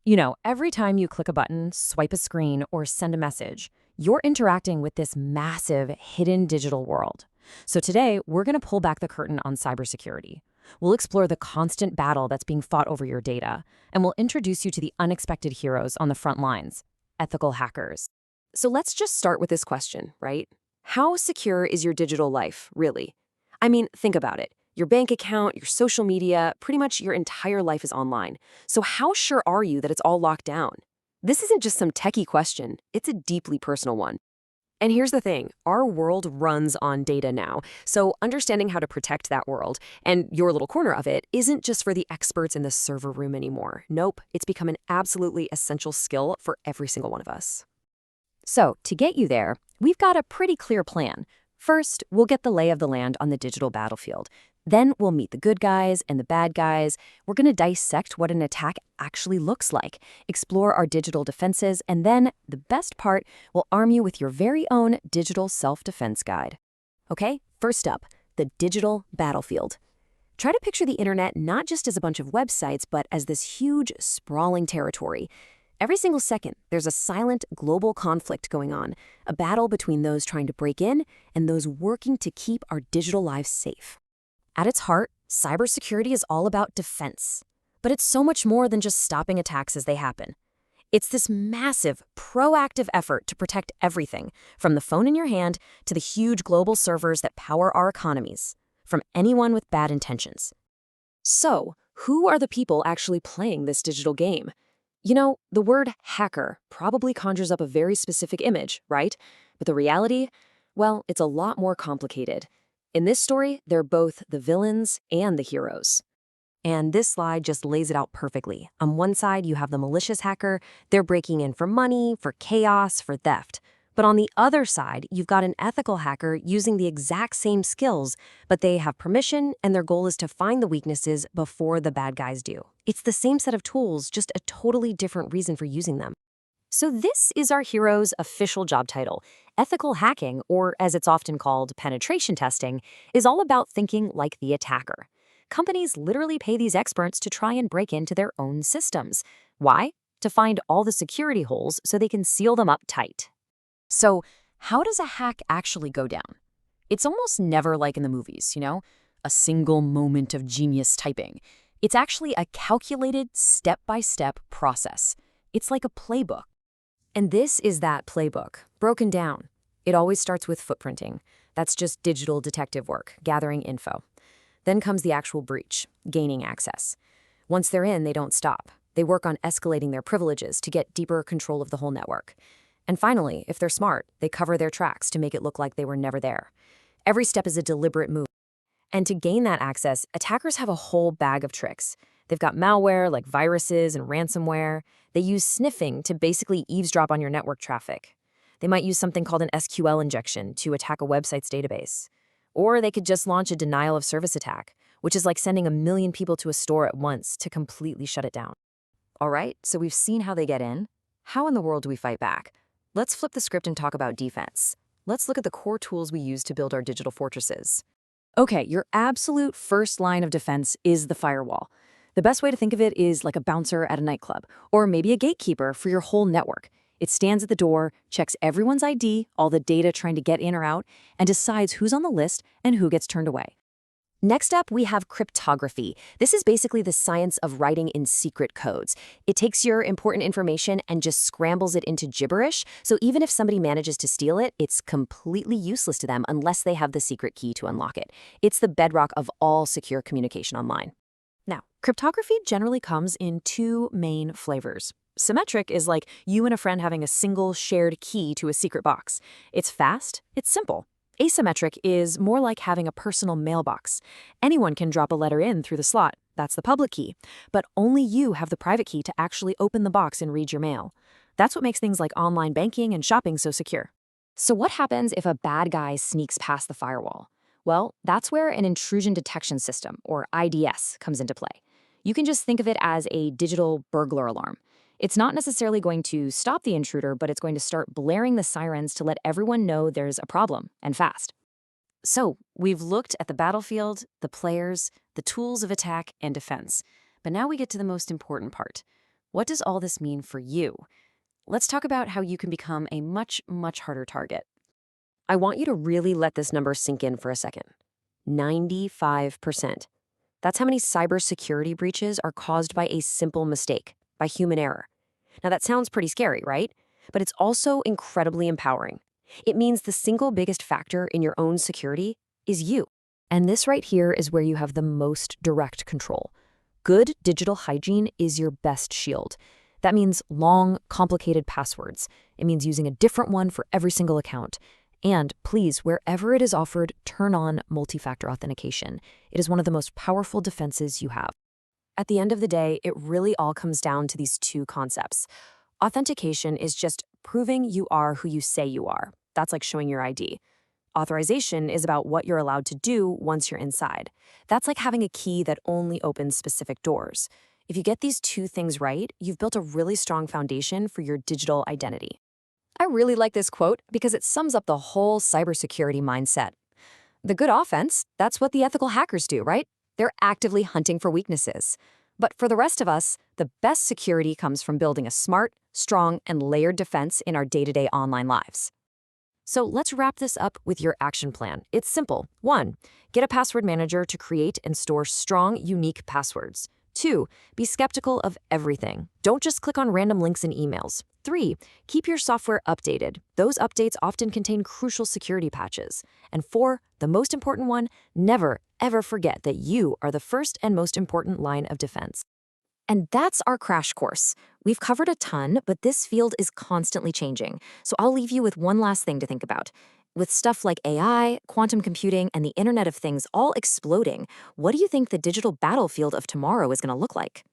Every time you click a button, swipe a screen, or send a message, you're interacting with this massive, hidden digital world. So today, we're going to pull back the curtain on cybersecurity. We'll explore the constant battle that's being fought over your data, and we'll introduce you to the unexpected heroes on the front lines, ethical hackers. So let's just start with this question, right? How secure is your digital life, really? I mean, think about it. Your bank account, your social media, pretty much your entire life is online. So how sure are you that it's all locked down? This isn't just some techie question, it's a deeply personal one. And here's the thing, our world runs on data now, so understanding how to protect that world and your little corner of it isn't just for the experts in the server room anymore. Nope, it's become an absolutely essential skill for every single one of us. So, to get you there, we've got a pretty clear plan. First, we'll get the lay of the land on the digital battlefield. Then we'll meet the good guys and the bad guys. We're going to dissect what an attack actually looks like, explore our digital defenses, and then, the best part, we'll arm you with your very own digital self-defense guide. Okay, first up, the digital battlefield. Try to picture the internet not just as a bunch of websites, but as this huge, sprawling territory. Every single second, there's a silent global conflict going on, a battle between those trying to break in and those working to keep our digital lives safe. At its heart, cybersecurity is all about defense. But it's so much more than just stopping attacks as they happen. It's this massive, proactive effort to protect everything, from the phone in your hand to the huge global servers that power our economies, from anyone with bad intentions. So, who are the people actually playing this digital game? The word hacker probably conjures up a very specific image, right? But the reality? Well, it's a lot more complicated. In this story, they're both the villains and the heroes. And this slide just lays it out perfectly. On one side, you have the malicious hacker. They're breaking in for money, for chaos, for theft. But on the other side, you've got an ethical hacker using the exact same skills, but they have permission and their goal is to find the weaknesses before the bad guys do. It's the same set of tools, just a totally different reason for using them. So this is our hero's official job title. Ethical hacking, or as it's often called, penetration testing, is all about thinking like the attacker. Companies literally pay these experts to try and break into their own systems. Why? To find all the security holes so they can seal them up tight. So, how does a hack actually go down? It's almost never like in the movies, a single moment of genius typing. It's actually a calculated, step-by-step process. It's like a playbook. And this is that playbook, broken down. It always starts with footprinting. That's just digital detective work, gathering info. Then comes the actual breach, gaining access. Once they're in, they don't stop. They work on escalating their privileges to get deeper control of the whole network. And finally, if they're smart, they cover their tracks to make it look like they were never there. Every step is a deliberate move. And to gain that access, attackers have a whole bag of tricks. They've got malware like viruses and ransomware. They use sniffing to basically eavesdrop on your network traffic. They might use something called an SQL injection to attack a website's database. Or they could just launch a denial of service attack, which is like sending 1 million people to a store at once to completely shut it down. All right, so we've seen how they get in. How in the world do we fight back? Let's flip the script and talk about defense. Let's look at the core tools we use to build our digital fortresses. Okay, your absolute first line of defense is the firewall. The best way to think of it is like a bouncer at a nightclub, or maybe a gatekeeper for your whole network. It stands at the door, checks everyone's ID, all the data trying to get in or out, and decides who's on the list and who gets turned away. Next up, we have cryptography. This is basically the science of writing in secret codes. It takes your important information and just scrambles it into gibberish, so even if somebody manages to steal it, it's completely useless to them unless they have the secret key to unlock it. It's the bedrock of all secure communication online. Now, cryptography generally comes in 2 main flavors. Symmetric is like you and a friend having a single shared key to a secret box. It's fast, it's simple. Asymmetric is more like having a personal mailbox. Anyone can drop a letter in through the slot, that's the public key, but only you have the private key to actually open the box and read your mail. That's what makes things like online banking and shopping so secure. So what happens if a bad guy sneaks past the firewall? Well, that's where an intrusion detection system, or IDS, comes into play. You can just think of it as a digital burglar alarm. It's not necessarily going to stop the intruder, but it's going to start blaring the sirens to let everyone know there's a problem, and fast. So, we've looked at the battlefield, the players, the tools of attack and defense. But now we get to the most important part. what does all this mean for you? Let's talk about how you can become a much, much harder target. I want you to really let this number sink in for a second. 95%. That's how many cybersecurity breaches are caused by a simple mistake, by human error. Now, that sounds pretty scary, right? But it's also incredibly empowering. It means the single biggest factor in your own security is you. And this right here is where you have the most direct control. Good digital hygiene is your best shield. That means long, complicated passwords. It means using a different one for every single account. And please, wherever it is offered, turn on multi-factor authentication. It is one of the most powerful defenses you have. At the end of the day, it really all comes down to these two concepts. Authentication is just proving you are who you say you are. That's like showing your ID. Authorization is about what you're allowed to do once you're inside. That's like having a key that only opens specific doors. If you get these two things right, you've built a really strong foundation for your digital identity. I really like this quote because it sums up the whole cybersecurity mindset. The good offense, that's what the ethical hackers do, right? They're actively hunting for weaknesses. But for the rest of us, the best security comes from building a smart, strong, and layered defense in our day-to-day online lives. So let's wrap this up with your action plan. It's simple. 1. Get a password manager to create and store strong, unique passwords. 2. Be skeptical of everything. Don't just click on random links in emails. 3. Keep your software updated. Those updates often contain crucial security patches. And 4, the most important one, never, ever forget that you are the first and most important line of defense. And that's our crash course. We've covered a ton, but this field is constantly changing. So I'll leave you with one last thing to think about. With stuff like AI, quantum computing, and the Internet of Things all exploding, what do you think the digital battlefield of tomorrow is going to look like?